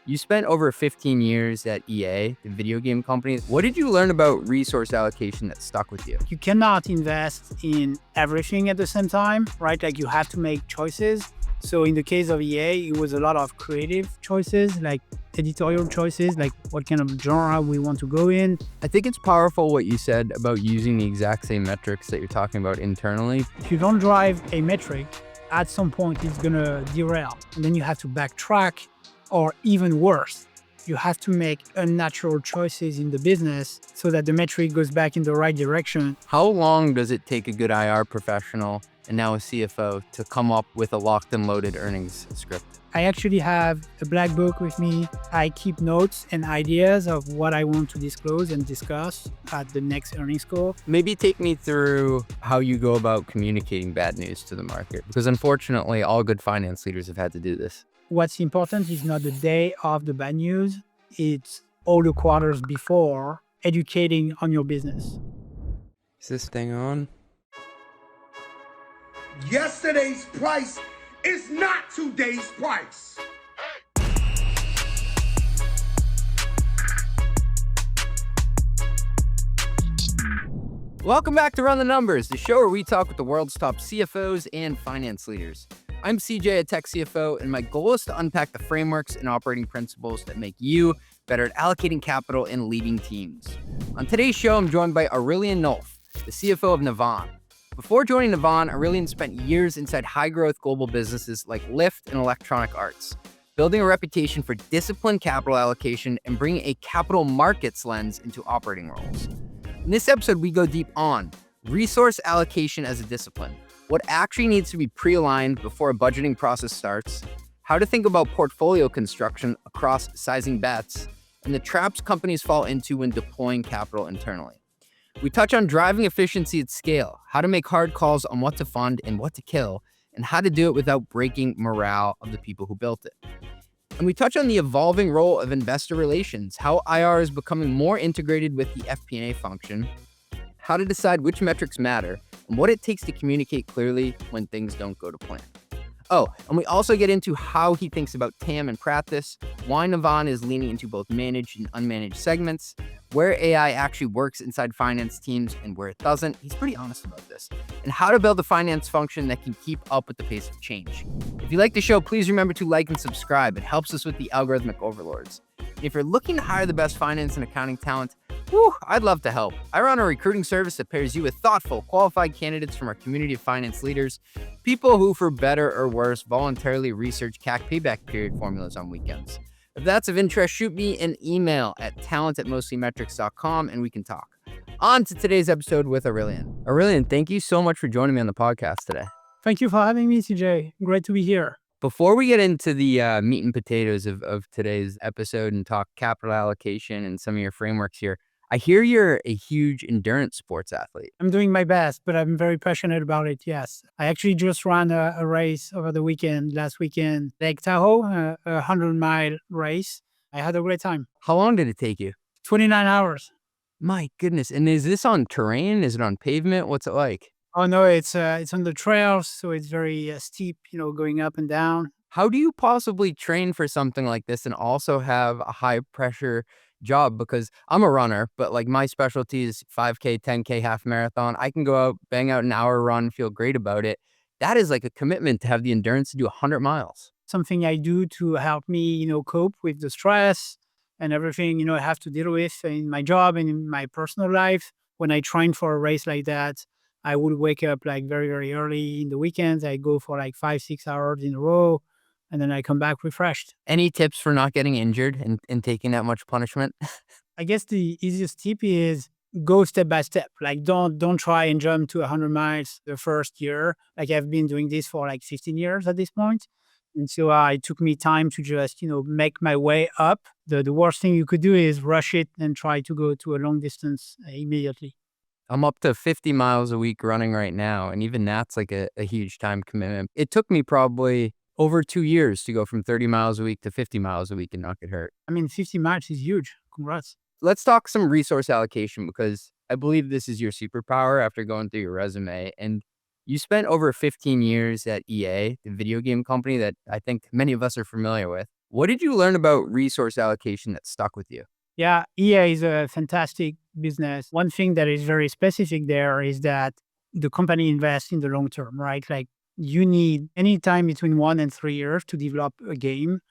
You spent over 15 years at EA, the video game company. What did you learn about resource allocation that stuck with you? You cannot invest in everything at the same time, right? Like you have to make choices. So in the case of EA, it was a lot of creative choices, like editorial choices, like what kind of genre we want to go in. I think it's powerful what you said about using the exact same metrics that you're talking about internally. If you don't drive a metric, at some point it's gonna derail. And then you have to backtrack, or even worse, you have to make unnatural choices in the business so that the metric goes back in the right direction. How long does it take a good IR professional and now a CFO to come up with a locked and loaded earnings script? I actually have a black book with me. I keep notes and ideas of what I want to disclose and discuss at the next earnings call. Maybe take me through how you go about communicating bad news to the market, because unfortunately, all good finance leaders have had to do this. What's important is not the day of the bad news, it's all the quarters before, educating on your business. Is this thing on? Yesterday's price is not today's price. Welcome back to Run the Numbers, the show where we talk with the world's top CFOs and finance leaders. I'm CJ, a tech CFO, and my goal is to unpack the frameworks and operating principles that make you better at allocating capital and leading teams. On today's show, I'm joined by Aurélien Nolf, the CFO of Navan. Before joining Navan, Aurélien spent years inside high-growth global businesses like Lyft and Electronic Arts, building a reputation for disciplined capital allocation and bringing a capital markets lens into operating roles. In this episode, we go deep on resource allocation as a discipline, what actually needs to be pre-aligned before a budgeting process starts, how to think about portfolio construction across sizing bets, and the traps companies fall into when deploying capital internally. We touch on driving efficiency at scale, how to make hard calls on what to fund and what to kill, and how to do it without breaking morale of the people who built it. And we touch on the evolving role of investor relations, how IR is becoming more integrated with the FP&A function, how to decide which metrics matter, and what it takes to communicate clearly when things don't go to plan. Oh, and we also get into how he thinks about TAM and practice, why Navan is leaning into both managed and unmanaged segments, where AI actually works inside finance teams and where it doesn't. He's pretty honest about this. And how to build a finance function that can keep up with the pace of change. If you like the show, please remember to like and subscribe. It helps us with the algorithmic overlords. And if you're looking to hire the best finance and accounting talent, I'd love to help. I run a recruiting service that pairs you with thoughtful, qualified candidates from our community of finance leaders, people who, for better or worse, voluntarily research CAC payback period formulas on weekends. If that's of interest, shoot me an email at talent@mostlymetrics.com and we can talk. On to today's episode with Aurélien. Aurélien, thank you so much for joining me on the podcast today. Thank you for having me, CJ. Great to be here. Before we get into the meat and potatoes of today's episode and talk capital allocation and some of your frameworks here, I hear you're a huge endurance sports athlete. I'm doing my best, but I'm very passionate about it, yes. I actually just ran a race over the last weekend, Lake Tahoe, a 100-mile race. I had a great time. How long did it take you? 29 hours. My goodness. And is this on terrain? Is it on pavement? What's it like? Oh, no, it's on the trails, so it's very steep, going up and down. How do you possibly train for something like this and also have a high pressure job? Because I'm a runner, but like my specialty is 5K, 10K, half marathon. I can go out, bang out an hour run, feel great about it. That is like a commitment to have the endurance to do 100 miles. Something I do to help me, cope with the stress and everything, I have to deal with in my job and in my personal life. When I train for a race like that, I would wake up like very, very early in the weekends. I go for like 5-6 hours in a row, and then I come back refreshed. Any tips for not getting injured and taking that much punishment? I guess the easiest tip is go step by step. Like don't try and jump to 100 miles the first year. Like I've been doing this for like 15 years at this point. And so it took me time to just, make my way up. The worst thing you could do is rush it and try to go to a long distance immediately. I'm up to 50 miles a week running right now. And even that's like a huge time commitment. It took me probably over 2 years to go from 30 miles a week to 50 miles a week and not get hurt. 50 miles is huge. Congrats. Let's talk some resource allocation, because I believe this is your superpower after going through your resume. And you spent over 15 years at EA, the video game company that I think many of us are familiar with. What did you learn about resource allocation that stuck with you? Yeah, EA is a fantastic business. One thing that is very specific there is that the company invests in the long term, right? Like you need any time between 1 and 3 years to develop a game.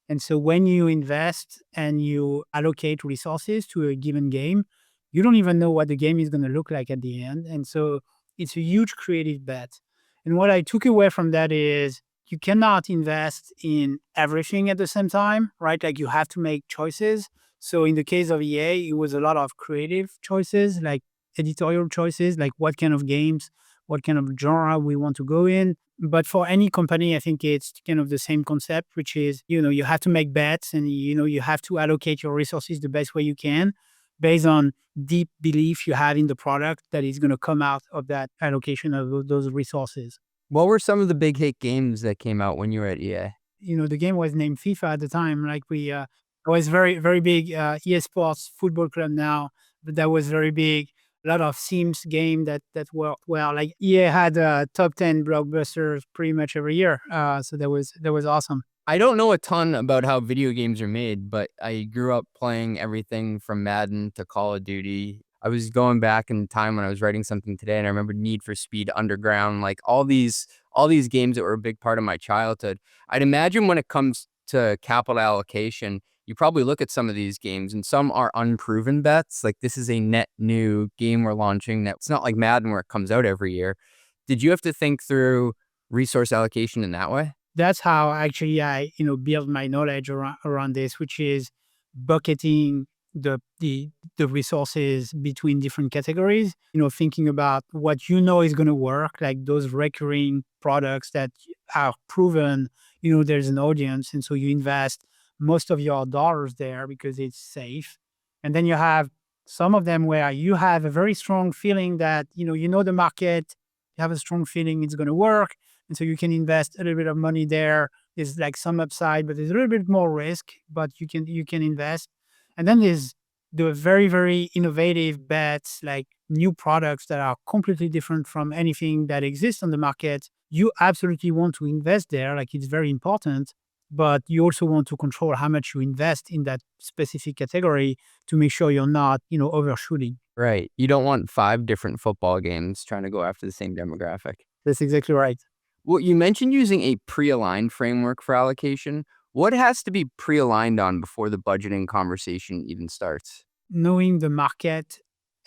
And so when you invest and you allocate resources to a given game, you don't even know what the game is going to look like at the end. And so it's a huge creative bet. And what I took away from that is you cannot invest in everything at the same time, right? Like you have to make choices. So in the case of EA, it was a lot of creative choices, like editorial choices, like what kind of games, what kind of genre we want to go in. But for any company, I think it's kind of the same concept, which is, you have to make bets and, you have to allocate your resources the best way you can based on deep belief you have in the product that is going to come out of that allocation of those resources. What were some of the big hit games that came out when you were at EA? The game was named FIFA at the time. Like it was very, very big. EA Sports Football Club now, but that was very big. A lot of Sims game that worked well. Like EA had top 10 blockbusters pretty much every year. So that was awesome. I don't know a ton about how video games are made, but I grew up playing everything from Madden to Call of Duty. I was going back in time when I was writing something today, and I remember Need for Speed Underground, like all these games that were a big part of my childhood. I'd imagine when it comes to capital allocation, you probably look at some of these games, and some are unproven bets. Like this is a net new game we're launching. That it's not like Madden where it comes out every year. Did you have to think through resource allocation in that way? That's how actually I build my knowledge around this, which is bucketing the resources between different categories. Thinking about what is going to work, like those recurring products that are proven. There's an audience, and so you invest most of your dollars there because it's safe. And then you have some of them where you have a very strong feeling that the market, you have a strong feeling it's going to work. And so you can invest a little bit of money there. There's like some upside, but there's a little bit more risk, but you can invest. And then there's the very, very innovative bets, like new products that are completely different from anything that exists on the market. You absolutely want to invest there, like it's very important, but you also want to control how much you invest in that specific category to make sure you're not, overshooting. Right. You don't want 5 different football games trying to go after the same demographic. That's exactly right. Well, you mentioned using a pre-aligned framework for allocation. What has to be pre-aligned on before the budgeting conversation even starts? Knowing the market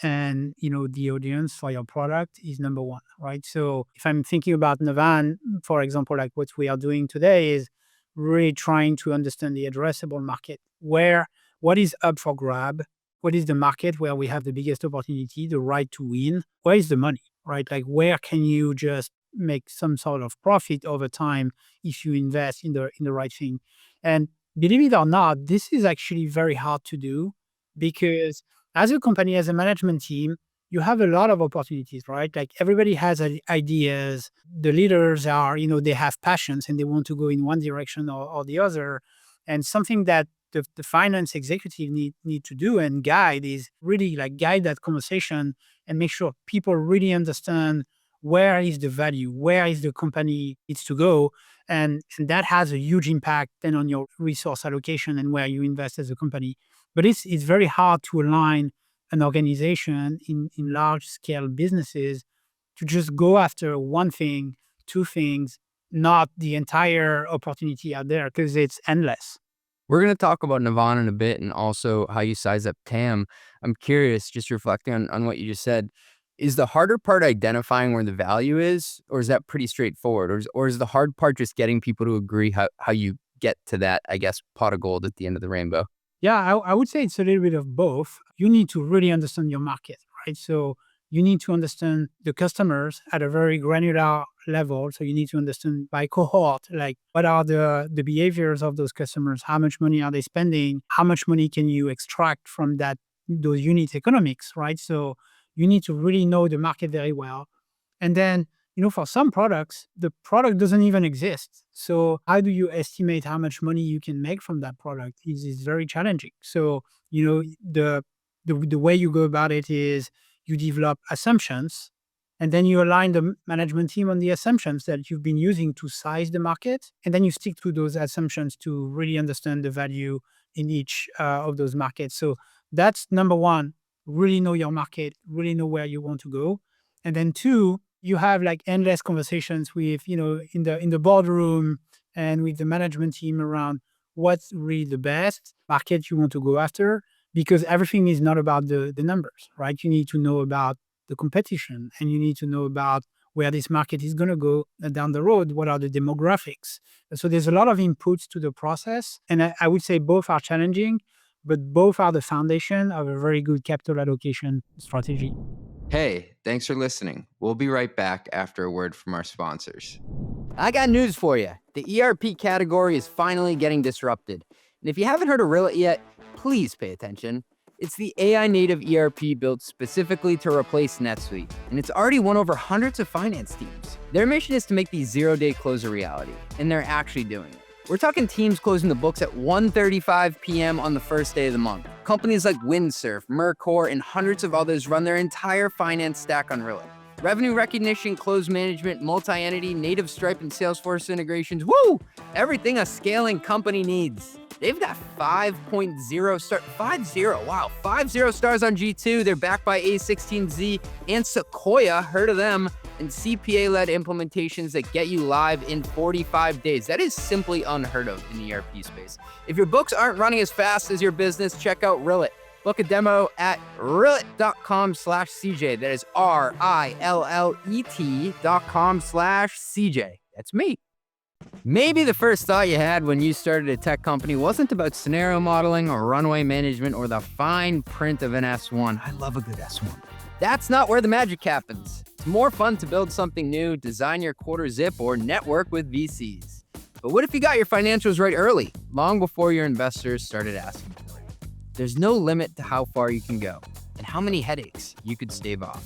and the audience for your product is number one, right? So if I'm thinking about Navan, for example, like what we are doing today is really trying to understand the addressable market. What is up for grab? What is the market where we have the biggest opportunity, the right to win? Where is the money, right? Like where can you just make some sort of profit over time if you invest in the right thing? And believe it or not, this is actually very hard to do because as a company, as a management team, you have a lot of opportunities, right? Like everybody has ideas. The leaders are, they have passions and they want to go in one direction or the other. And something that the finance executive need to do and guide is really like guide that conversation and make sure people really understand where is the value, where is the company needs to go. And that has a huge impact then on your resource allocation and where you invest as a company. But it's very hard to align an organization in large scale businesses to just go after one thing, two things, not the entire opportunity out there because it's endless. We're going to talk about Navan in a bit and also how you size up TAM. I'm curious, just reflecting on what you just said, is the harder part identifying where the value is, or is that pretty straightforward? Or is the hard part just getting people to agree how you get to that, I guess, pot of gold at the end of the rainbow? Yeah, I would say it's a little bit of both. You need to really understand your market, right? So you need to understand the customers at a very granular level. So you need to understand by cohort, like what are the behaviors of those customers? How much money are they spending? How much money can you extract from those unit economics, right? So you need to really know the market very well. And then, for some products, the product doesn't even exist. So how do you estimate how much money you can make from that product is very challenging. So, the way you go about it is you develop assumptions And then you align the management team on the assumptions that you've been using to size the market. And then you stick to those assumptions to really understand the value in each of those markets. So that's number one, really know your market, really know where you want to go. And then two, you have like endless conversations with, in the boardroom and with the management team around what's really the best market you want to go after, because everything is not about the numbers, right? You need to know about the competition, and you need to know about where this market is going to go down the road. What are the demographics? So there's a lot of inputs to the process. And I would say both are challenging, but both are the foundation of a very good capital allocation strategy. Hey, thanks for listening. We'll be right back after a word from our sponsors. I got news for you. The ERP category is finally getting disrupted. And if you haven't heard of Rillet yet, please pay attention. It's the AI native ERP built specifically to replace NetSuite, and it's already won over hundreds of finance teams. Their mission is to make these zero-day close a reality, and they're actually doing it. We're talking teams closing the books at 1:35 p.m. on the first day of the month. Companies like Windsurf, Mercor, and hundreds of others run their entire finance stack on Rillet. Revenue recognition, close management, multi-entity, native Stripe and Salesforce integrations, woo! Everything a scaling company needs. They've got 5.0 stars on G2. They're backed by A16Z and Sequoia, heard of them, and CPA-led implementations that get you live in 45 days. That is simply unheard of in the ERP space. If your books aren't running as fast as your business, check out Rillet. Book a demo at rillet.com/CJ. That is RILLET.com/CJ. That's me. Maybe the first thought you had when you started a tech company wasn't about scenario modeling or runway management or the fine print of an S1. I love a good S1. That's not where the magic happens. It's more fun to build something new, design your quarter zip, or network with VCs. But what if you got your financials right early, long before your investors started asking for it? There's no limit to how far you can go and how many headaches you could stave off.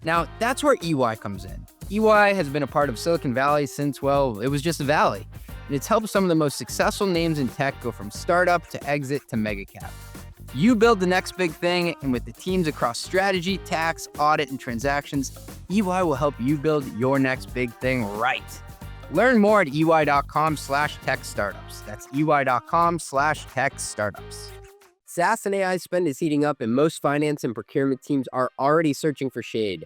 Now, that's where EY comes in. EY has been a part of Silicon Valley since, well, it was just a valley. And it's helped some of the most successful names in tech go from startup to exit to mega cap. You build the next big thing, and with the teams across strategy, tax, audit, and transactions, EY will help you build your next big thing right. Learn more at ey.com/tech startups. That's ey.com/tech startups. SaaS and AI spend is heating up, and most finance and procurement teams are already searching for shade.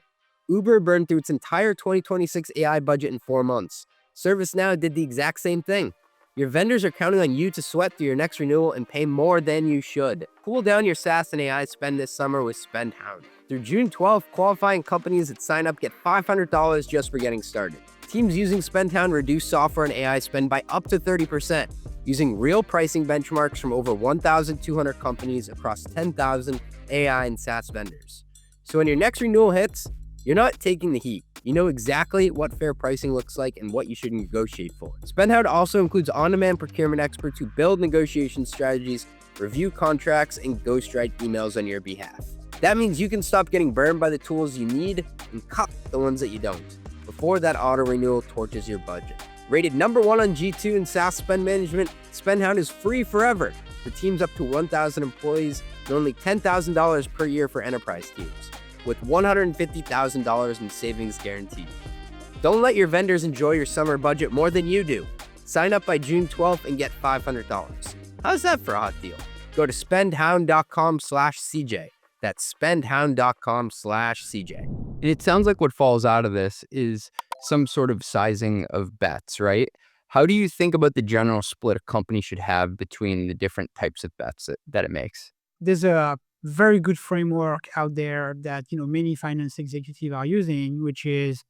Uber burned through its entire 2026 AI budget in 4 months. ServiceNow did the exact same thing. Your vendors are counting on you to sweat through your next renewal and pay more than you should. Cool down your SaaS and AI spend this summer with SpendHound. Through June 12th, qualifying companies that sign up get $500 just for getting started. Teams using SpendHound reduce software and AI spend by up to 30%, using real pricing benchmarks from over 1,200 companies across 10,000 AI and SaaS vendors. So when your next renewal hits, you're not taking the heat. You know exactly what fair pricing looks like and what you should negotiate for. SpendHound also includes on-demand procurement experts who build negotiation strategies, review contracts, and ghostwrite emails on your behalf. That means you can stop getting burned by the tools you need and cut the ones that you don't, before that auto-renewal torches your budget. Rated #1 on G2 in SaaS spend management, SpendHound is free forever for teams up to 1,000 employees and only $10,000 per year for enterprise teams, with $150,000 in savings guaranteed. Don't let your vendors enjoy your summer budget more than you do. Sign up by June 12th and get $500. How's that for a hot deal? Go to spendhound.com/CJ. That's spendhound.com/CJ. And it sounds like what falls out of this is some sort of sizing of bets, right? How do you think about the general split a company should have between the different types of bets that it makes? There's a very good framework out there that many finance executives are using, which is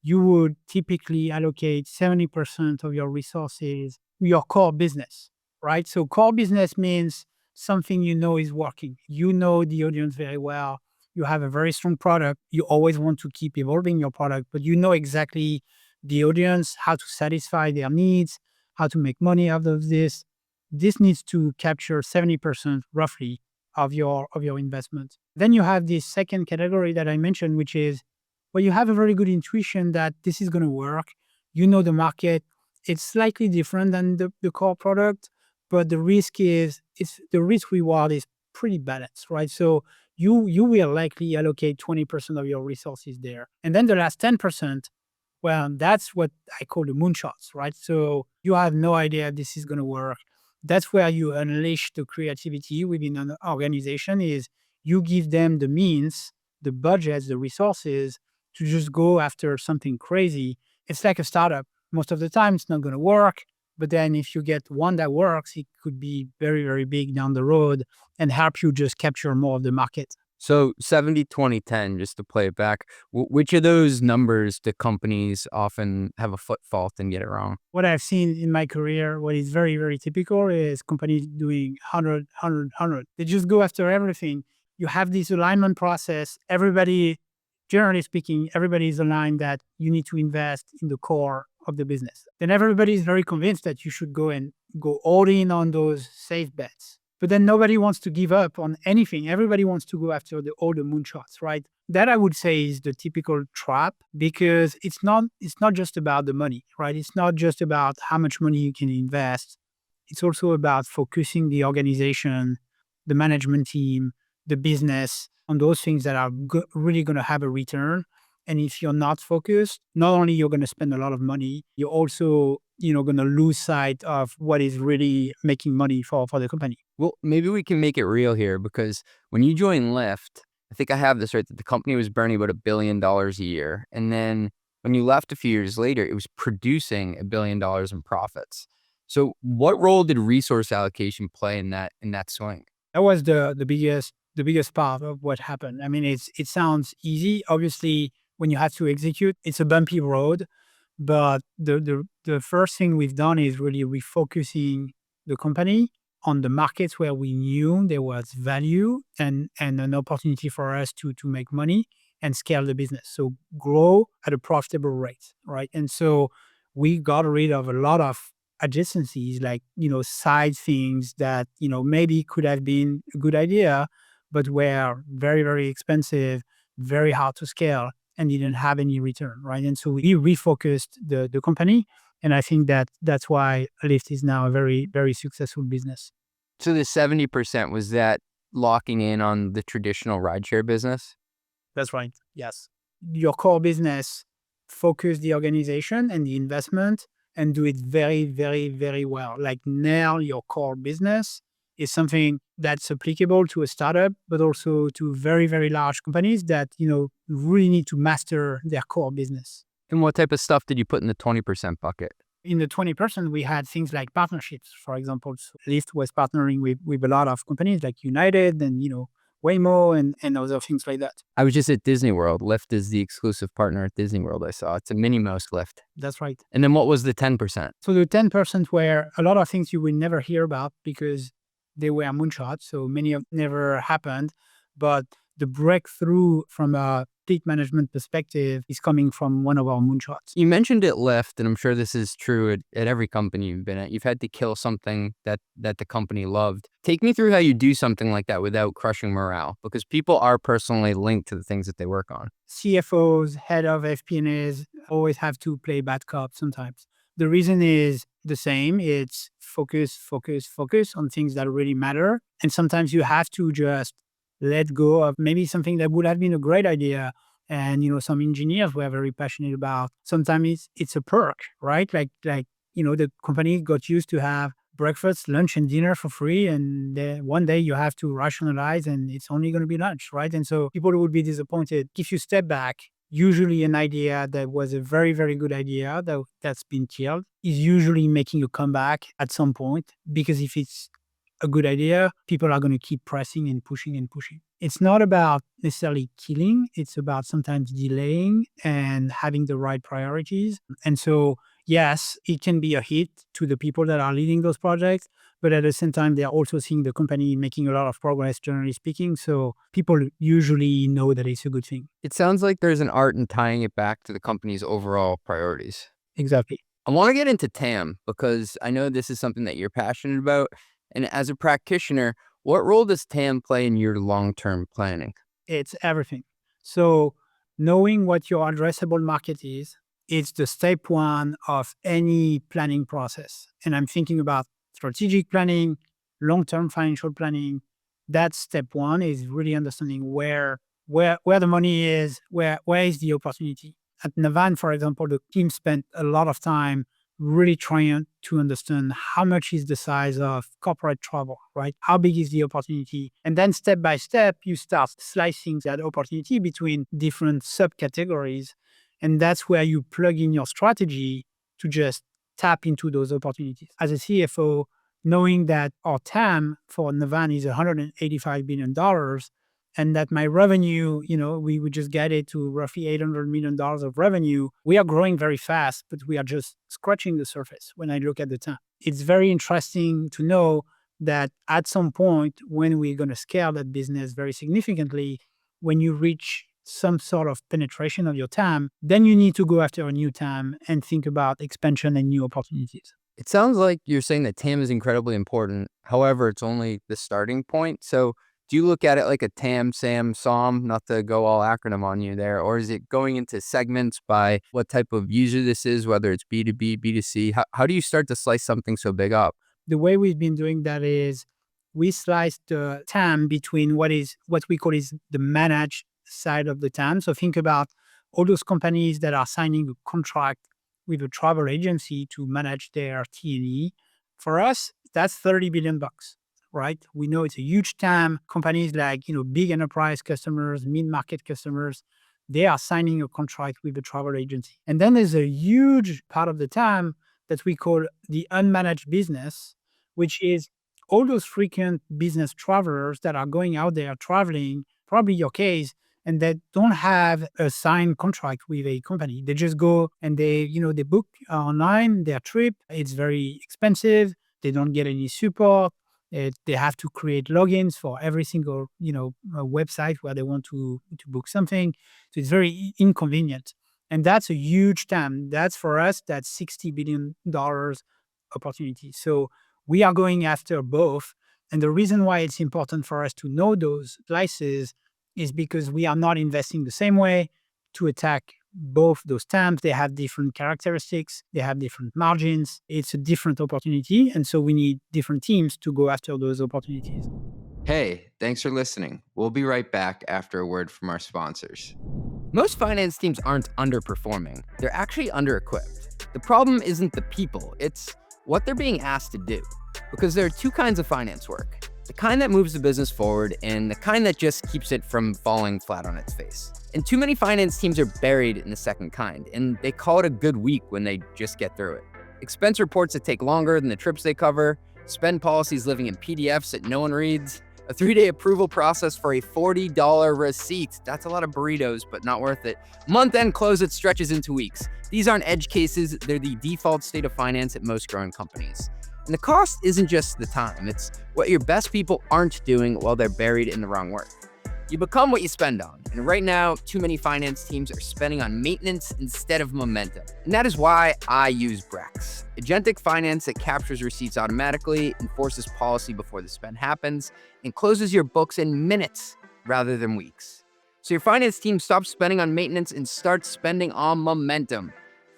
you would typically allocate 70% of your resources to your core business, right? So core business means something is working. You know the audience very well. You have a very strong product. You always want to keep evolving your product, but you know exactly the audience, how to satisfy their needs, how to make money out of this. This needs to capture 70% roughly of your investment. Then you have this second category that I mentioned, which is where you have a very good intuition that this is going to work. You know the market. It's slightly different than the core product, but the risk reward is pretty balanced, right? So you will likely allocate 20% of your resources there. And then the last 10%, well, that's what I call the moonshots, right? So you have no idea this is going to work. That's where you unleash the creativity within an organization is you give them the means, the budgets, the resources to just go after something crazy. It's like a startup. Most of the time it's not going to work. But then if you get one that works, it could be very, very big down the road and help you just capture more of the market. So 70, 20, 10, just to play it back, which of those numbers do companies often have a foot fault and get it wrong? What I've seen in my career, what is very, very typical is companies doing 100, 100, 100. They just go after everything. You have this alignment process. Everybody, generally speaking, everybody is aligned that you need to invest in the core of the business. Then everybody is very convinced that you should go all in on those safe bets. But then nobody wants to give up on anything. Everybody wants to go after all the moonshots, right? That I would say is the typical trap because it's not just about the money, right? It's not just about how much money you can invest. It's also about focusing the organization, the management team, the business on those things that are really going to have a return. And if you're not focused, not only you're going to spend a lot of money, you're also going to lose sight of what is really making money for the company. Well, maybe we can make it real here because when you joined Lyft, I think I have this right, that the company was burning about $1 billion a year. And then when you left a few years later, it was producing $1 billion in profits. So what role did resource allocation play in that swing? That was the biggest part of what happened. I mean, it sounds easy. Obviously, when you have to execute, it's a bumpy road. But the first thing we've done is really refocusing the company on the markets where we knew there was value and an opportunity for us to make money and scale the business. So grow at a profitable rate, right? And so we got rid of a lot of adjacencies, like, side things that, maybe could have been a good idea, but were very, very expensive, very hard to scale, and didn't have any return, right? And so we refocused the company. And I think that's why Lyft is now a very, very successful business. So the 70%, was that locking in on the traditional rideshare business? That's right. Yes. Your core business, focus the organization and the investment and do it very, very, very well. Like nail your core business is something that's applicable to a startup, but also to very, very large companies that, really need to master their core business. And what type of stuff did you put in the 20% bucket? In the 20%, we had things like partnerships, for example. So Lyft was partnering with a lot of companies like United and, Waymo and other things like that. I was just at Disney World. Lyft is the exclusive partner at Disney World, I saw. It's a Minnie Mouse Lyft. That's right. And then what was the 10%? So the 10% were a lot of things you will never hear about because they were moonshots. So many of them never happened. But the breakthrough from a fleet management perspective is coming from one of our moonshots. You mentioned at Lyft, and I'm sure this is true at every company you've been at. You've had to kill something that the company loved. Take me through how you do something like that without crushing morale, because people are personally linked to the things that they work on. CFOs, head of FP&As always have to play bad cop sometimes. The reason is the same. It's focus on things that really matter. And sometimes you have to just let go of maybe something that would have been a great idea and, some engineers were very passionate about. Sometimes it's a perk, right? Like, the company got used to have breakfast, lunch, and dinner for free. And then one day you have to rationalize and it's only going to be lunch, right? And so people would be disappointed. If you step back, usually an idea that was a very, very good idea that's been killed is usually making a comeback at some point, because if it's a good idea, people are going to keep pressing and pushing and pushing. It's not about necessarily killing. It's about sometimes delaying and having the right priorities. And so, yes, it can be a hit to the people that are leading those projects, but at the same time, they're also seeing the company making a lot of progress, generally speaking. So people usually know that it's a good thing. It sounds like there's an art in tying it back to the company's overall priorities. Exactly. I want to get into TAM because I know this is something that you're passionate about. And as a practitioner, what role does TAM play in your long-term planning? It's everything. So knowing what your addressable market is, it's the step one of any planning process. And I'm thinking about strategic planning, long-term financial planning, That's step one, is really understanding where the money is, where is the opportunity. At Navan, for example, the team spent a lot of time really trying to understand how much is the size of corporate travel, right? How big is the opportunity? And then step by step, you start slicing that opportunity between different subcategories. And that's where you plug in your strategy to just tap into those opportunities. As a CFO, knowing that our TAM for Navan is $185 billion, and that my revenue, we would just get it to roughly $800 million of revenue. We are growing very fast, but we are just scratching the surface when I look at the TAM. It's very interesting to know that at some point, when we're going to scale that business very significantly, when you reach some sort of penetration of your TAM, then you need to go after a new TAM and think about expansion and new opportunities. It sounds like you're saying that TAM is incredibly important. However, it's only the starting point. So do you look at it like a TAM, SAM, SOM, not to go all acronym on you there, or is it going into segments by what type of user this is, whether it's B2B, B2C? How do you start to slice something so big up? The way we've been doing that is we sliced the TAM between what we call is the managed side of the TAM. So think about all those companies that are signing a contract with a travel agency to manage their T&E. For us, that's $30 billion. Right? We know it's a huge TAM. Companies like, big enterprise customers, mid-market customers, they are signing a contract with the travel agency. And then there's a huge part of the TAM that we call the unmanaged business, which is all those frequent business travelers that are going out there traveling, probably your case, and that don't have a signed contract with a company. They just go and they book online their trip. It's very expensive. They don't get any support. They have to create logins for every single, website where they want to book something. So it's very inconvenient. And that's a huge TAM. That's for us, that's $60 billion opportunity. So we are going after both. And the reason why it's important for us to know those slices is because we are not investing the same way to attack both those TAMs. They have different characteristics. They have different margins. It's a different opportunity. And so we need different teams to go after those opportunities. Hey, thanks for listening. We'll be right back after a word from our sponsors. Most finance teams aren't underperforming. They're actually under-equipped. The problem isn't the people. It's what they're being asked to do. Because there are two kinds of finance work. The kind that moves the business forward and the kind that just keeps it from falling flat on its face. And too many finance teams are buried in the second kind, and they call it a good week when they just get through it. Expense reports that take longer than the trips they cover, spend policies living in PDFs that no one reads, a 3-day approval process for a $40 receipt. That's a lot of burritos, but not worth it. Month-end close that stretches into weeks. These aren't edge cases, they're the default state of finance at most growing companies. And the cost isn't just the time, it's what your best people aren't doing while they're buried in the wrong work. You become what you spend on. And right now, too many finance teams are spending on maintenance instead of momentum. And that is why I use Brex, agentic finance that captures receipts automatically, enforces policy before the spend happens, and closes your books in minutes rather than weeks. So your finance team stops spending on maintenance and starts spending on momentum.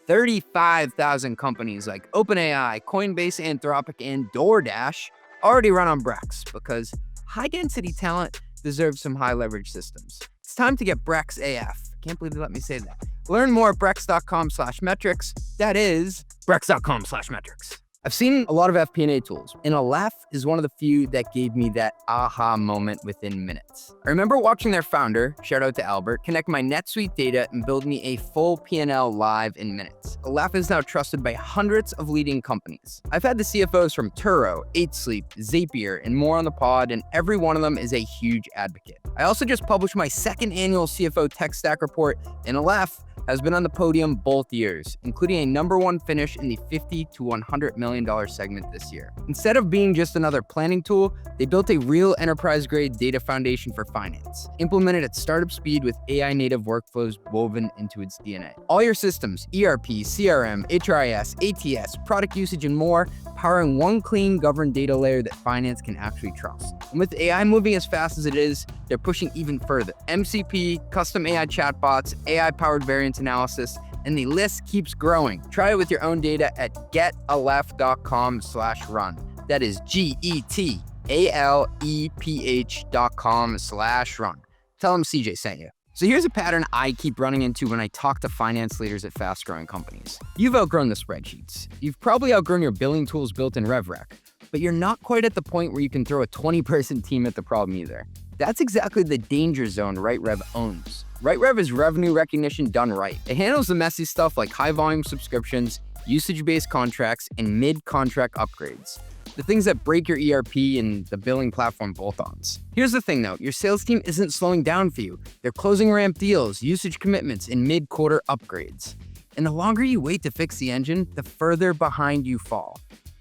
35,000 companies like OpenAI, Coinbase, Anthropic, and DoorDash already run on Brex because high-density talent deserves some high-leverage systems. It's time to get Brex AF. Can't believe they let me say that. Learn more at brex.com/metrics. That is brex.com/metrics. I've seen a lot of FP&A tools, and Aleph is one of the few that gave me that aha moment within minutes. I remember watching their founder, shout out to Albert, connect my NetSuite data and build me a full P&L live in minutes. Aleph is now trusted by hundreds of leading companies. I've had the CFOs from Turo, 8Sleep, Zapier, and more on the pod, and every one of them is a huge advocate. I also just published my second annual CFO Tech Stack report, and Aleph has been on the podium both years, including a #1 finish in the $50 to $100 million segment this year. Instead of being just another planning tool, they built a real enterprise-grade data foundation for finance, implemented at startup speed with AI-native workflows woven into its DNA. All your systems, ERP, CRM, HRIS, ATS, product usage, and more, powering one clean, governed data layer that finance can actually trust. And with AI moving as fast as it is, they're pushing even further. MCP, custom AI chatbots, AI-powered variance analysis, and the list keeps growing. Try it with your own data at getaleph.com/run. That is GET aleph.com/run. Tell them CJ sent you. So here's a pattern I keep running into when I talk to finance leaders at fast-growing companies. You've outgrown the spreadsheets. You've probably outgrown your billing tools built in RevRec, but you're not quite at the point where you can throw a 20-person team at the problem either. That's exactly the danger zone RightRev owns. RightRev is revenue recognition done right. It handles the messy stuff like high-volume subscriptions, usage-based contracts, and mid-contract upgrades. The things that break your ERP and the billing platform bolt-ons. Here's the thing though, your sales team isn't slowing down for you. They're closing ramp deals, usage commitments, and mid-quarter upgrades. And the longer you wait to fix the engine, the further behind you fall.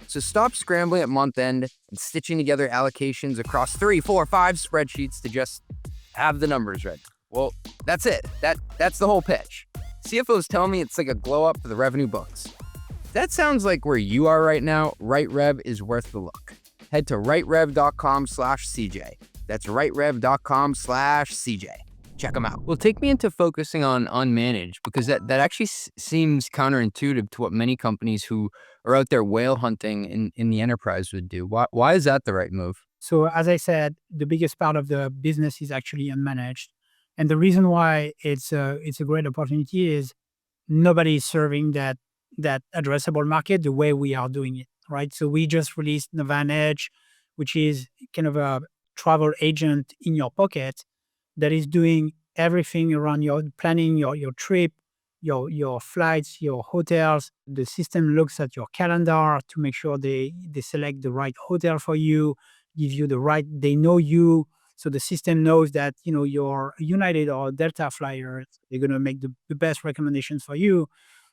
So stop scrambling at month end and stitching together allocations across 3, 4, 5 spreadsheets to just have the numbers ready. Well, that's it. That's the whole pitch. CFOs tell me it's like a glow up for the revenue books. That sounds like where you are right now. RightRev is worth the look. Head to rightrev.com/CJ. That's rightrev.com/CJ. Check them out. Well, take me into focusing on unmanaged, because that actually seems counterintuitive to what many companies who are out there whale hunting in the enterprise would do. Why is that the right move? So as I said, the biggest part of the business is actually unmanaged. And the reason why it's a great opportunity is nobody is serving that addressable market the way we are doing it, right? So we just released Navan Edge, which is kind of a travel agent in your pocket that is doing everything around your planning, your trip, your flights, your hotels. The system looks at your calendar to make sure they select the right hotel for you, give you they know you. So the system knows that, you're a United or a Delta flyer. They're going to make the best recommendations for you.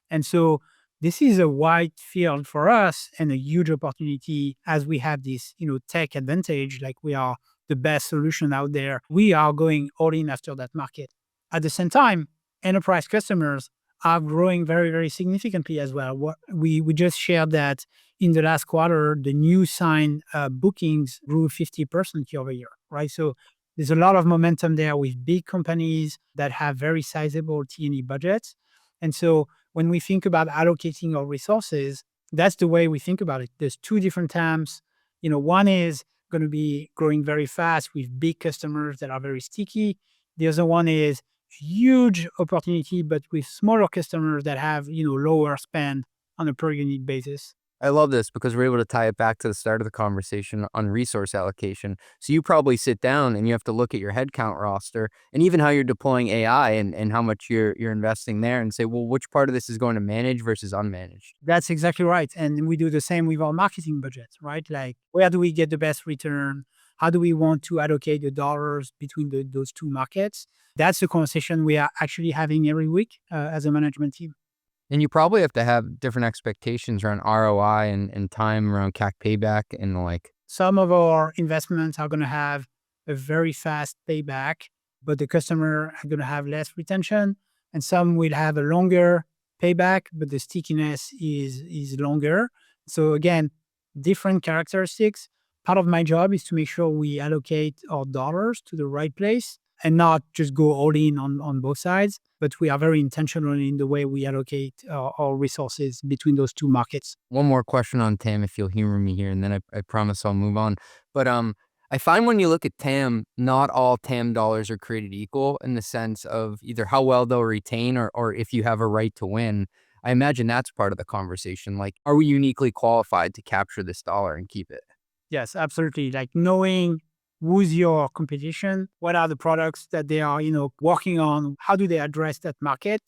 And so this is a wide field for us and a huge opportunity as we have this, tech advantage, like we are the best solution out there. We are going all in after that market. At the same time, enterprise customers are growing very, very significantly as well. We just shared that in the last quarter, the new sign bookings grew 50% year over year, right? So there's a lot of momentum there with big companies that have very sizable T&E budgets. And so when we think about allocating our resources, that's the way we think about it. There's two different TAMs. One is going to be growing very fast with big customers that are very sticky. The other one is huge opportunity, but with smaller customers that have, lower spend on a per unit basis. I love this because we're able to tie it back to the start of the conversation on resource allocation. So you probably sit down and you have to look at your headcount roster and even how you're deploying AI and how much you're investing there and say, well, which part of this is going to manage versus unmanaged? That's exactly right. And we do the same with our marketing budgets, right? Like, where do we get the best return? How do we want to allocate the dollars between those two markets? That's the conversation we are actually having every week as a management team. And you probably have to have different expectations around ROI and time around CAC payback and the like. Some of our investments are going to have a very fast payback, but the customer are going to have less retention. And some will have a longer payback, but the stickiness is longer. So again, different characteristics. Part of my job is to make sure we allocate our dollars to the right place and not just go all in on both sides, but we are very intentional in the way we allocate our resources between those two markets. One more question on TAM, if you'll humor me here, and then I promise I'll move on. But I find when you look at TAM, not all TAM dollars are created equal in the sense of either how well they'll retain or if you have a right to win. I imagine that's part of the conversation. Like, are we uniquely qualified to capture this dollar and keep it? Yes, absolutely. Like knowing who's your competition, what are the products that they are, working on, how do they address that market?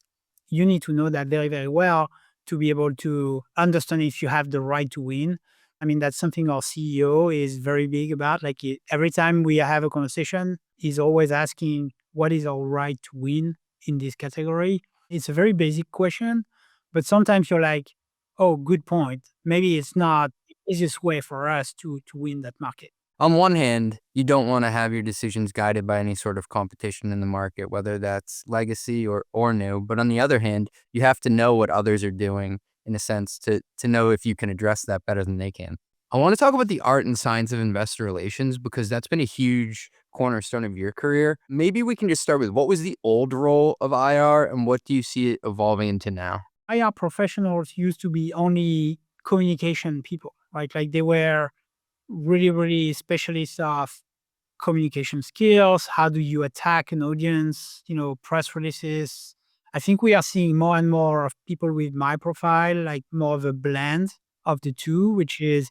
You need to know that very, very well to be able to understand if you have the right to win. I mean, that's something our CEO is very big about. Like every time we have a conversation, he's always asking, what is our right to win in this category? It's a very basic question, but sometimes you're like, oh, good point. Maybe it's not the easiest way for us to win that market. On one hand, you don't want to have your decisions guided by any sort of competition in the market, whether that's legacy or new. But on the other hand, you have to know what others are doing in a sense to know if you can address that better than they can. I want to talk about the art and science of investor relations because that's been a huge cornerstone of your career. Maybe we can just start with what was the old role of IR and what do you see it evolving into now? IR professionals used to be only communication people, right? Like they were really, really specialists of communication skills. How do you attack an audience? Press releases. I think we are seeing more and more of people with my profile, like more of a blend of the two, which is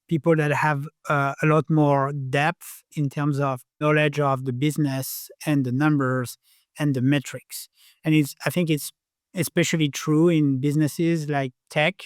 people that have a lot more depth in terms of knowledge of the business and the numbers and the metrics. And I think it's especially true in businesses like tech,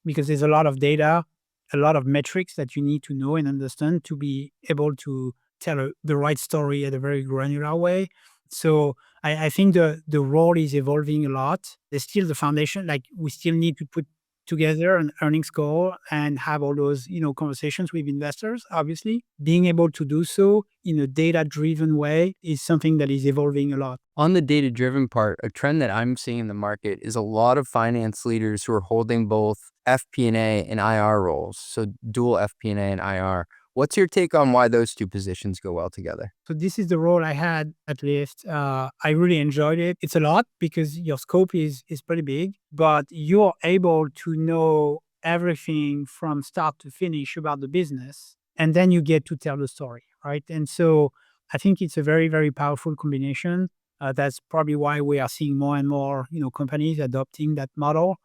because there's a lot of data, a lot of metrics that you need to know and understand to be able to tell the right story at a very granular way. So I think the role is evolving a lot. There's still the foundation, like we still need to put together an earnings goal and have all those, conversations with investors. Obviously, being able to do so in a data-driven way is something that is evolving a lot. On the data-driven part, a trend that I'm seeing in the market is a lot of finance leaders who are holding both FP&A and IR roles, so dual FP&A and IR. What's your take on why those two positions go well together? So this is the role I had at Lyft. I really enjoyed it. It's a lot because your scope is pretty big, but you're able to know everything from start to finish about the business, and then you get to tell the story, right? And so I think it's a very, very powerful combination. That's probably why we are seeing more and more, companies adopting that model,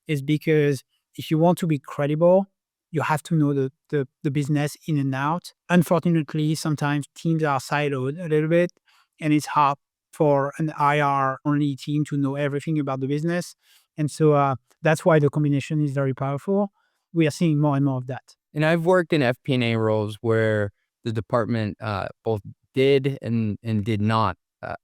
is because if you want to be credible, you have to know the business in and out. Unfortunately, sometimes teams are siloed a little bit, and it's hard for an IR-only team to know everything about the business. And so that's why the combination is very powerful. We are seeing more and more of that. And I've worked in FP&A roles where the department both did and did not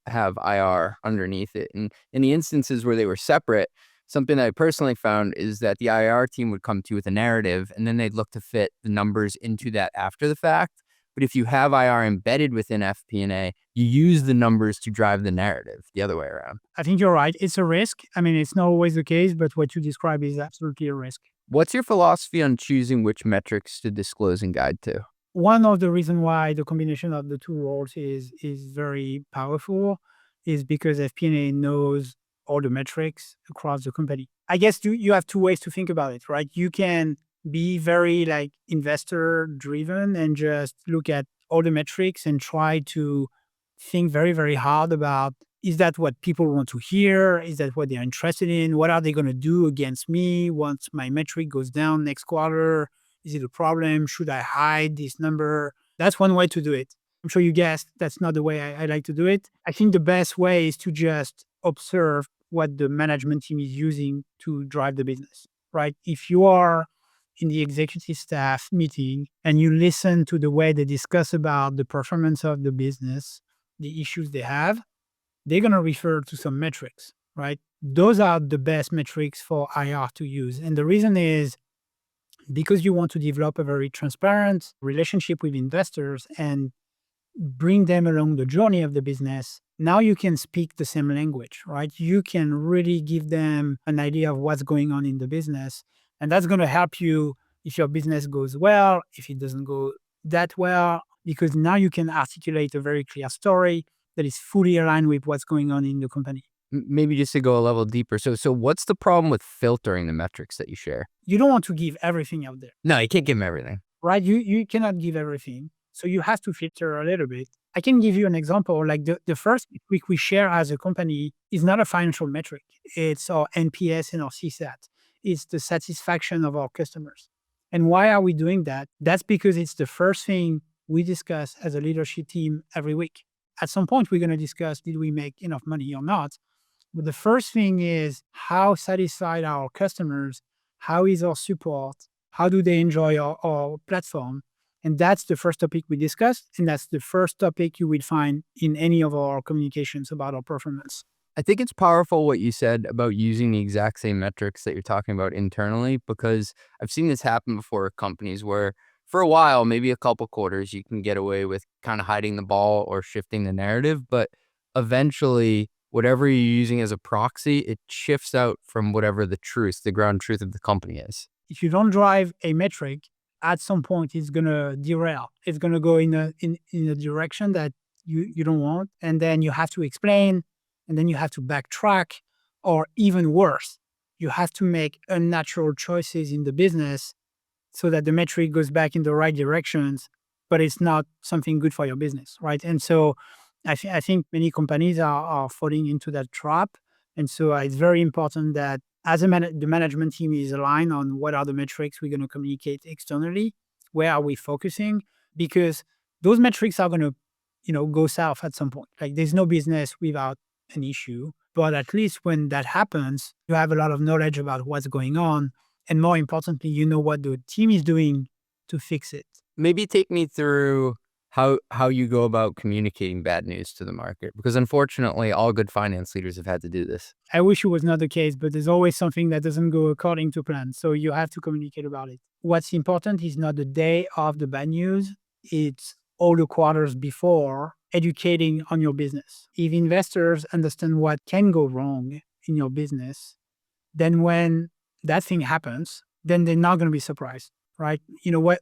have IR underneath it. And in the instances where they were separate, something that I personally found is that the IR team would come to you with a narrative, and then they'd look to fit the numbers into that after the fact. But if you have IR embedded within FP&A, you use the numbers to drive the narrative the other way around. I think you're right. It's a risk. I mean, it's not always the case, but what you describe is absolutely a risk. What's your philosophy on choosing which metrics to disclose and guide to? One of the reasons why the combination of the two roles is very powerful is because FP&A knows all the metrics across the company. I guess you have two ways to think about it, right? You can be very investor driven and just look at all the metrics and try to think very, very hard about, is that what people want to hear? Is that what they're interested in? What are they going to do against me once my metric goes down next quarter? Is it a problem? Should I hide this number? That's one way to do it. I'm sure you guessed that's not the way I like to do it. I think the best way is to just observe what the management team is using to drive the business, right? If you are in the executive staff meeting and you listen to the way they discuss about the performance of the business, the issues they have, they're going to refer to some metrics, right? Those are the best metrics for IR to use. And the reason is because you want to develop a very transparent relationship with investors and bring them along the journey of the business. Now you can speak the same language, right? You can really give them an idea of what's going on in the business. And that's going to help you if your business goes well, if it doesn't go that well, because now you can articulate a very clear story that is fully aligned with what's going on in the company. Maybe just to go a level deeper. So what's the problem with filtering the metrics that you share? You don't want to give everything out there. No, you can't give them everything. Right? You cannot give everything. So you have to filter a little bit. I can give you an example. Like the first metric we share as a company is not a financial metric. It's our NPS and our CSAT. It's the satisfaction of our customers. And why are we doing that? That's because it's the first thing we discuss as a leadership team every week. At some point, we're going to discuss, did we make enough money or not? But the first thing is, how satisfied are our customers? How is our support? How do they enjoy our platform? And that's the first topic we discussed. And that's the first topic you will find in any of our communications about our performance. I think it's powerful what you said about using the exact same metrics that you're talking about internally, because I've seen this happen before at companies where for a while, maybe a couple quarters, you can get away with kind of hiding the ball or shifting the narrative. But eventually, whatever you're using as a proxy, it shifts out from whatever the ground truth of the company is. If you don't drive a metric, at some point it's going to derail. It's going to go in a direction that you don't want. And then you have to explain, and then you have to backtrack, or even worse, you have to make unnatural choices in the business so that the metric goes back in the right directions, but it's not something good for your business, right? And so I think many companies are falling into that trap. And so it's very important that as the management team is aligned on what are the metrics we're going to communicate externally, where are we focusing? Because those metrics are going to, go south at some point. Like there's no business without an issue, but at least when that happens, you have a lot of knowledge about what's going on. And more importantly, you know what the team is doing to fix it. Maybe take me through how you go about communicating bad news to the market, because unfortunately all good finance leaders have had to do this. I wish it was not the case, but there's always something that doesn't go according to plan. So you have to communicate about it. What's important is not the day of the bad news. It's all the quarters before, educating on your business. If investors understand what can go wrong in your business, then when that thing happens, then they're not going to be surprised, right?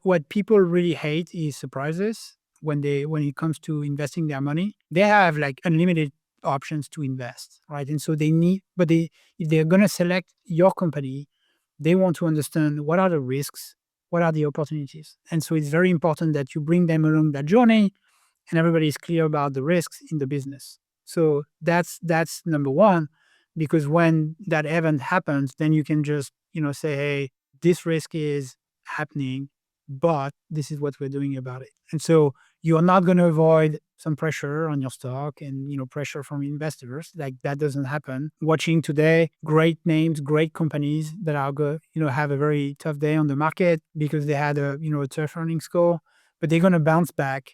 What people really hate is surprises. When it comes to investing their money, they have like unlimited options to invest, right? And so if they're going to select your company, they want to understand what are the risks, what are the opportunities. And so it's very important that you bring them along that journey and everybody is clear about the risks in the business. So that's number one, because when that event happens, then you can just, say, hey, this risk is happening, but this is what we're doing about it. And so you're not going to avoid some pressure on your stock and, pressure from investors. Like that doesn't happen. Watching today, great names, great companies that are have a very tough day on the market because they had a tough earnings score, but they're going to bounce back.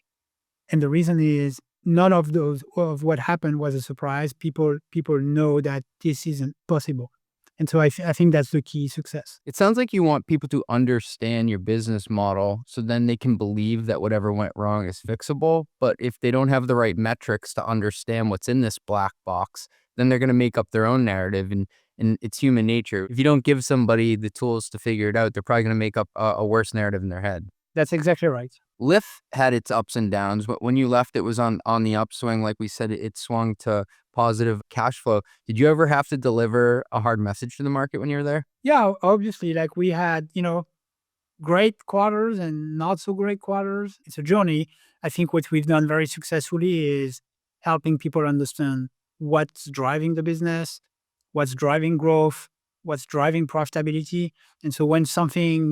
And the reason is none of what happened was a surprise. People know that this isn't possible. And so I think that's the key success. It sounds like you want people to understand your business model so then they can believe that whatever went wrong is fixable. But if they don't have the right metrics to understand what's in this black box, then they're going to make up their own narrative. And it's human nature. If you don't give somebody the tools to figure it out, they're probably going to make up a worse narrative in their head. That's exactly right. Lyft had its ups and downs, but when you left, it was on the upswing. Like we said, it swung to positive cash flow. Did you ever have to deliver a hard message to the market when you were there? Yeah, obviously, like we had, great quarters and not so great quarters. It's a journey. I think what we've done very successfully is helping people understand what's driving the business, what's driving growth, what's driving profitability. And so when something,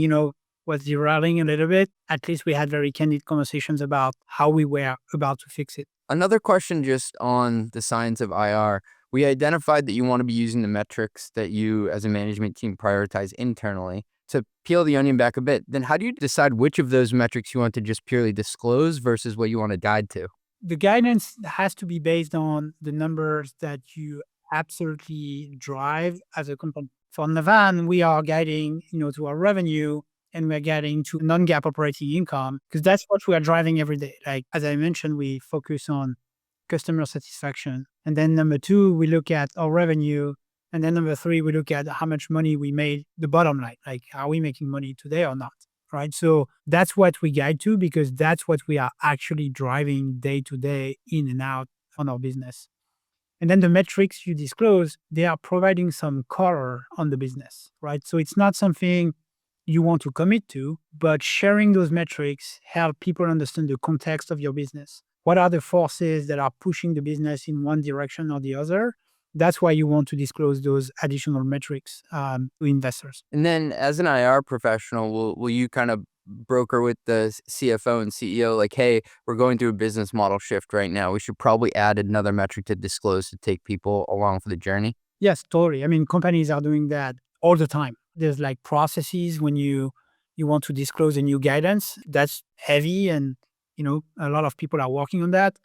was derailing a little bit, at least we had very candid conversations about how we were about to fix it. Another question just on the science of IR. We identified that you want to be using the metrics that you as a management team prioritize internally. To peel the onion back a bit, then how do you decide which of those metrics you want to just purely disclose versus what you want to guide to? The guidance has to be based on the numbers that you absolutely drive as a company. For Navan, we are guiding, to our revenue, and we're getting to non-GAAP operating income because that's what we are driving every day. Like, as I mentioned, we focus on customer satisfaction. And then number two, we look at our revenue. And then number three, we look at how much money we made, the bottom line. Like, are we making money today or not? Right. So that's what we guide to because that's what we are actually driving day to day in and out on our business. And then the metrics you disclose, they are providing some color on the business, right? So it's not something you want to commit to, but sharing those metrics help people understand the context of your business. What are the forces that are pushing the business in one direction or the other? That's why you want to disclose those additional metrics to investors. And then as an IR professional, will you kind of broker with the CFO and CEO like, hey, we're going through a business model shift right now. We should probably add another metric to disclose to take people along for the journey? Yes, totally. I mean, companies are doing that all the time. There's like processes when you want to disclose a new guidance. That's heavy and, a lot of people are working on that.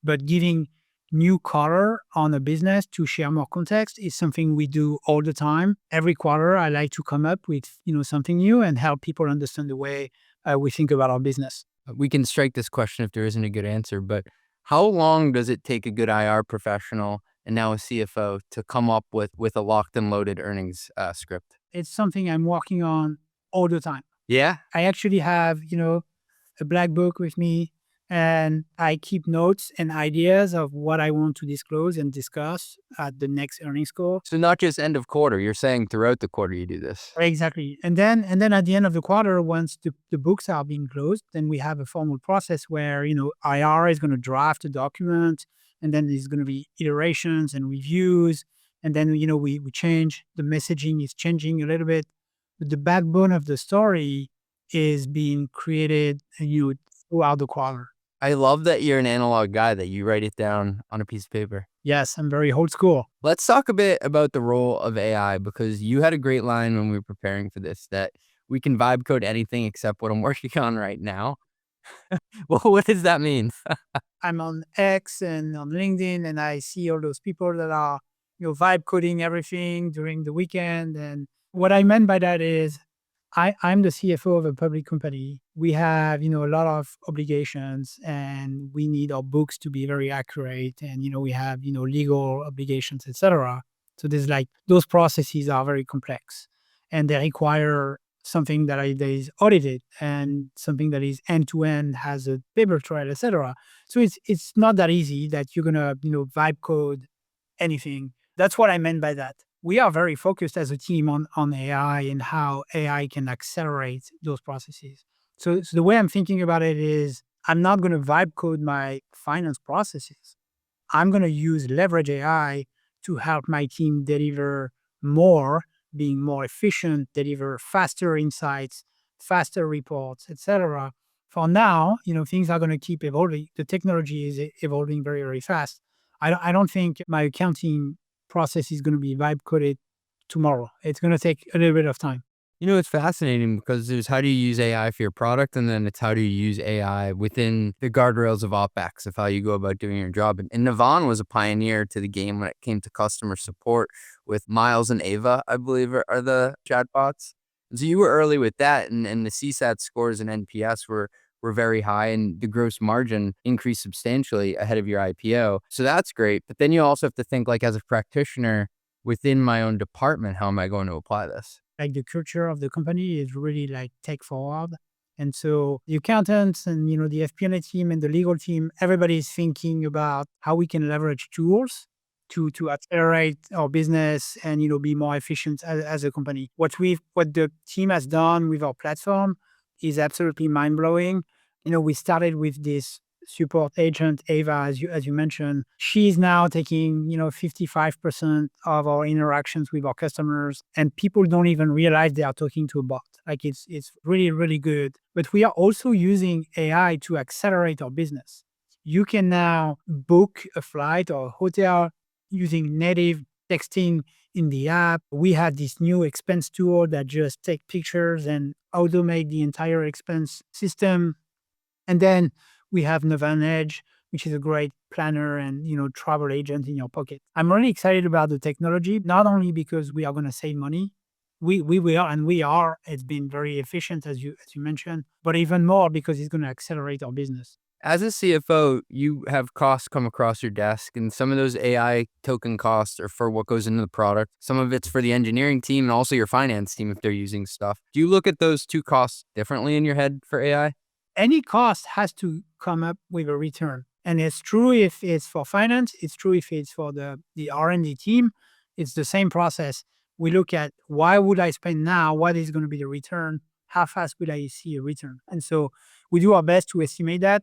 But giving new color on a business to share more context is something we do all the time. Every quarter, I like to come up with, something new and help people understand the way we think about our business. We can strike this question if there isn't a good answer, but how long does it take a good IR professional and now a CFO to come up with a locked and loaded earnings script? It's something I'm working on all the time. Yeah? I actually have, a black book with me And I keep notes and ideas of what I want to disclose and discuss at the next earnings call. So not just end of quarter, you're saying throughout the quarter you do this. Exactly. And then at the end of the quarter, once the books are being closed, then we have a formal process where, IR is going to draft a document, and then there's going to be iterations and reviews. And then, we change, the messaging is changing a little bit. But the backbone of the story is being created, throughout the quarter. I love that you're an analog guy, that you write it down on a piece of paper. Yes, I'm very old school. Let's talk a bit about the role of AI, because you had a great line when we were preparing for this, that we can vibe code anything except what I'm working on right now. Well, what does that mean? I'm on X and on LinkedIn, and I see all those people that are, vibe coding everything during the weekend. And what I meant by that is I'm the CFO of a public company. We have, a lot of obligations, and we need our books to be very accurate. And, we have, legal obligations, etc. So there's those processes are very complex, and they require something that is audited, and something that is end to end, has a paper trail, etc. So it's not that easy that you're gonna, vibe code anything. That's what I meant by that. We are very focused as a team on AI and how AI can accelerate those processes. So the way I'm thinking about it is, I'm not going to vibe code my finance processes. I'm going to leverage AI to help my team deliver more, being more efficient, deliver faster insights, faster reports, etc. For now, things are going to keep evolving. The technology is evolving very, very fast. I don't think my accounting process is going to be vibe coded tomorrow. It's going to take a little bit of time. It's fascinating, because there's how do you use AI for your product, and then it's how do you use AI within the guardrails of OpEx, of how you go about doing your job. And Navan was a pioneer to the game when it came to customer support, with Miles and Ava, I believe, are the chatbots. And so you were early with that, and the CSAT scores and NPS were very high, and the gross margin increased substantially ahead of your IPO. So that's great. But then you also have to think, as a practitioner within my own department, how am I going to apply this? The culture of the company is really tech forward. And so the accountants and, the FP&A team and the legal team, everybody is thinking about how we can leverage tools to accelerate our business and, be more efficient as a company. What the team has done with our platform is absolutely mind blowing. We started with this support agent, Ava, as you mentioned. She's now taking, 55% of our interactions with our customers, and people don't even realize they are talking to a bot. It's really, really good. But we are also using AI to accelerate our business. You can now book a flight or a hotel using native texting in the app. We had this new expense tool that just take pictures and automate the entire expense system. And then we have Navan Edge, which is a great planner and, travel agent in your pocket. I'm really excited about the technology, not only because we are going to save money. We will, and we are. It's been very efficient, as you mentioned, but even more because it's going to accelerate our business. As a CFO, you have costs come across your desk, and some of those AI token costs are for what goes into the product. Some of it's for the engineering team and also your finance team if they're using stuff. Do you look at those two costs differently in your head for AI? Any cost has to come up with a return. And it's true if it's for finance, it's true if it's for the R&D team. It's the same process. We look at, why would I spend now? What is going to be the return? How fast will I see a return? And so we do our best to estimate that.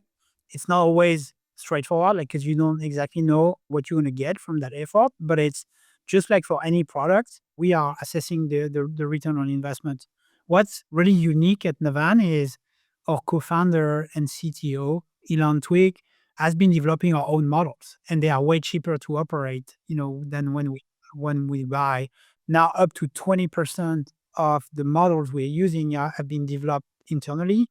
It's not always straightforward, because you don't exactly know what you're going to get from that effort. But it's just like for any product, we are assessing the return on investment. What's really unique at Navan is our co-founder and CTO, Elon Twig, has been developing our own models, and they are way cheaper to operate, than when we buy. Now, up to 20% of the models we're using have been developed internally,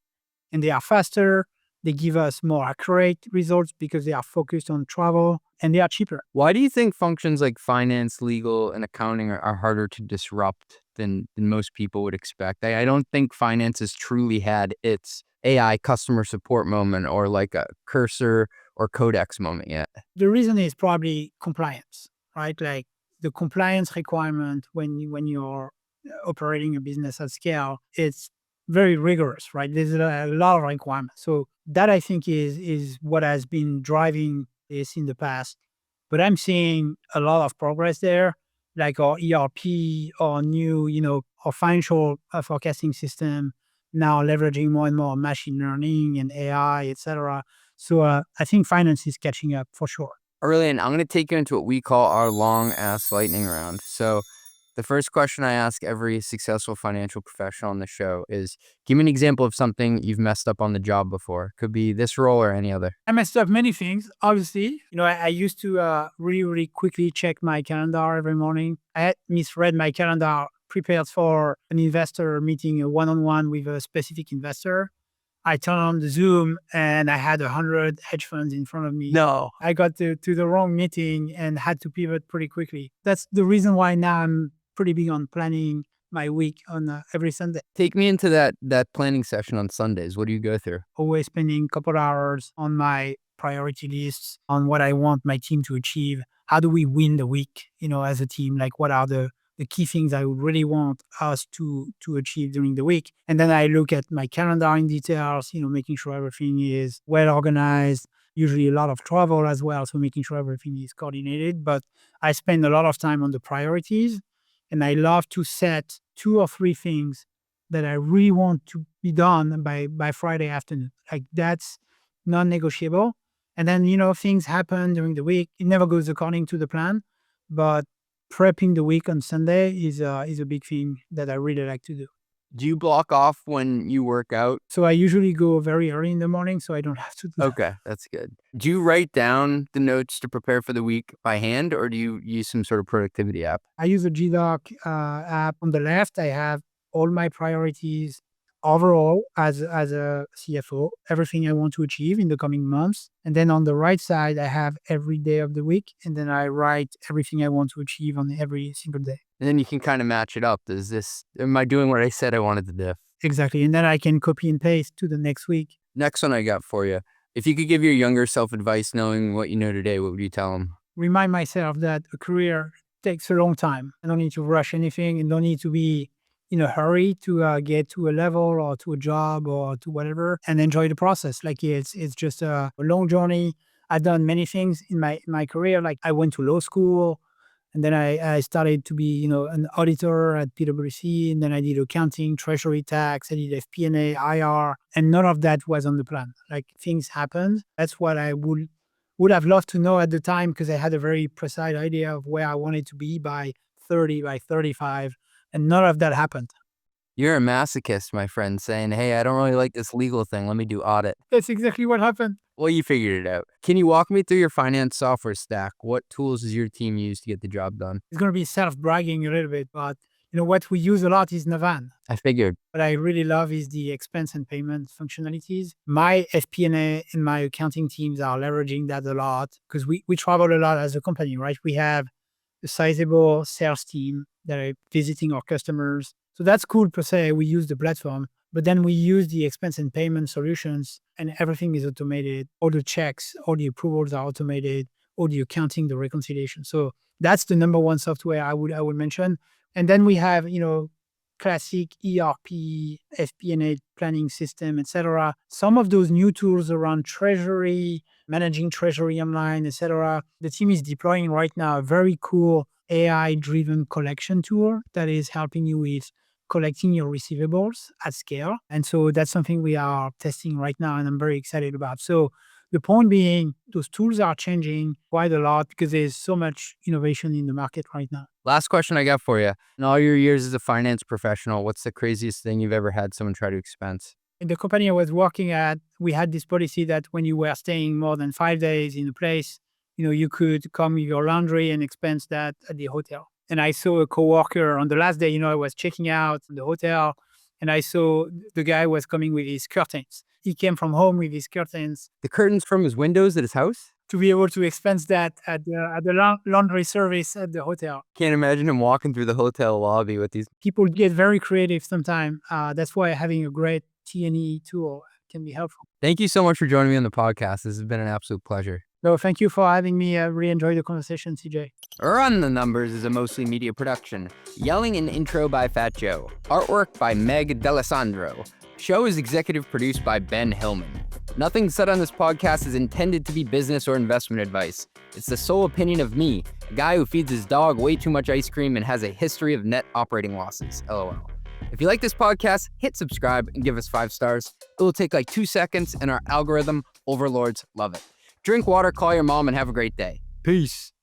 and they are faster. They give us more accurate results because they are focused on travel, and they are cheaper. Why do you think functions like finance, legal, and accounting are harder to disrupt than most people would expect? I don't think finance has truly had its AI customer support moment, or like a Cursor or Codex moment yet. The reason is probably compliance, right? The compliance requirement when you're operating a business at scale, it's very rigorous, right? There's a lot of requirements. So that I think is what has been driving this in the past. But I'm seeing a lot of progress there, like our ERP, our new, our financial forecasting system now leveraging more and more machine learning and AI, etc. So I think finance is catching up for sure. Aurélien, I'm going to take you into what we call our long ass lightning round. So the first question I ask every successful financial professional on the show is, give me an example of something you've messed up on the job before. Could be this role or any other. I messed up many things, obviously. I used to really, really quickly check my calendar every morning. I had misread my calendar, prepared for an investor meeting, a one-on-one with a specific investor. I turned on the Zoom and I had 100 hedge funds in front of me. No. I got to the wrong meeting and had to pivot pretty quickly. That's the reason why now I'm pretty big on planning my week on every Sunday. Take me into that planning session on Sundays. What do you go through? Always spending a couple hours on my priority lists on what I want my team to achieve. How do we win the week, as a team? Like what are the key things I would really want us to achieve during the week. And then I look at my calendar in details, making sure everything is well organized, usually a lot of travel as well. So making sure everything is coordinated, but I spend a lot of time on the priorities and I love to set 2 or 3 things that I really want to be done by Friday afternoon. Like that's non-negotiable. And then, things happen during the week. It never goes according to the plan, but prepping the week on Sunday is a big thing that I really like to do. Do you block off when you work out? So I usually go very early in the morning, so I don't have to do that. Okay, that's good. Do you write down the notes to prepare for the week by hand, or do you use some sort of productivity app? I use a GDoc app. On the left, I have all my priorities overall as a CFO, everything I want to achieve in the coming months. And then on the right side, I have every day of the week. And then I write everything I want to achieve on every single day. And then you can kind of match it up. Am I doing what I said I wanted to do? Exactly. And then I can copy and paste to the next week. Next one I got for you. If you could give your younger self advice knowing what you know today, what would you tell him? Remind myself that a career takes a long time. I don't need to rush anything and don't need to be in a hurry to get to a level or to a job or to whatever, and enjoy the process. Like it's just a long journey. I've done many things in my career. Like I went to law school and then I started to be, an auditor at PwC, and then I did accounting, treasury, tax, I did FP&A, IR, and none of that was on the plan. Like things happened. That's what I would have loved to know at the time, because I had a very precise idea of where I wanted to be by 30, by 35. And none of that happened. You're a masochist, my friend, saying, hey, I don't really like this legal thing. Let me do audit. That's exactly what happened. Well, you figured it out. Can you walk me through your finance software stack? What tools does your team use to get the job done? It's going to be self-bragging a little bit, but what we use a lot is Navan. I figured. What I really love is the expense and payment functionalities. My FP&A and my accounting teams are leveraging that a lot because we travel a lot as a company, right? We have a sizable sales team that are visiting our customers. So that's cool per se. We use the platform, but then we use the expense and payment solutions and everything is automated. All the checks, all the approvals are automated, all the accounting, the reconciliation. So that's the number one software I would mention. And then we have, classic ERP, FP&A planning system, etc. Some of those new tools around treasury, managing treasury online, etc. The team is deploying right now a very cool AI-driven collection tool that is helping you with collecting your receivables at scale. And so that's something we are testing right now and I'm very excited about. So the point being, those tools are changing quite a lot because there's so much innovation in the market right now. Last question I got for you. In all your years as a finance professional, what's the craziest thing you've ever had someone try to expense? In the company I was working at, we had this policy that when you were staying more than 5 days in a place, you could come with your laundry and expense that at the hotel. And I saw a coworker on the last day, I was checking out the hotel and I saw the guy was coming with his curtains. He came from home with his curtains. The curtains from his windows at his house? To be able to expense that at the laundry service at the hotel. Can't imagine him walking through the hotel lobby with these. People get very creative sometimes. That's why having a great T&E tool can be helpful. Thank you so much for joining me on the podcast. This has been an absolute pleasure. So thank you for having me. I really enjoyed the conversation, CJ. Run the Numbers is a mostly media production. Yelling and intro by Fat Joe. Artwork by Meg D'Alessandro. Show is executive produced by Ben Hillman. Nothing said on this podcast is intended to be business or investment advice. It's the sole opinion of me, a guy who feeds his dog way too much ice cream and has a history of net operating losses. LOL. If you like this podcast, hit subscribe and give us 5 stars. It will take like 2 seconds and our algorithm overlords love it. Drink water, call your mom, and have a great day. Peace.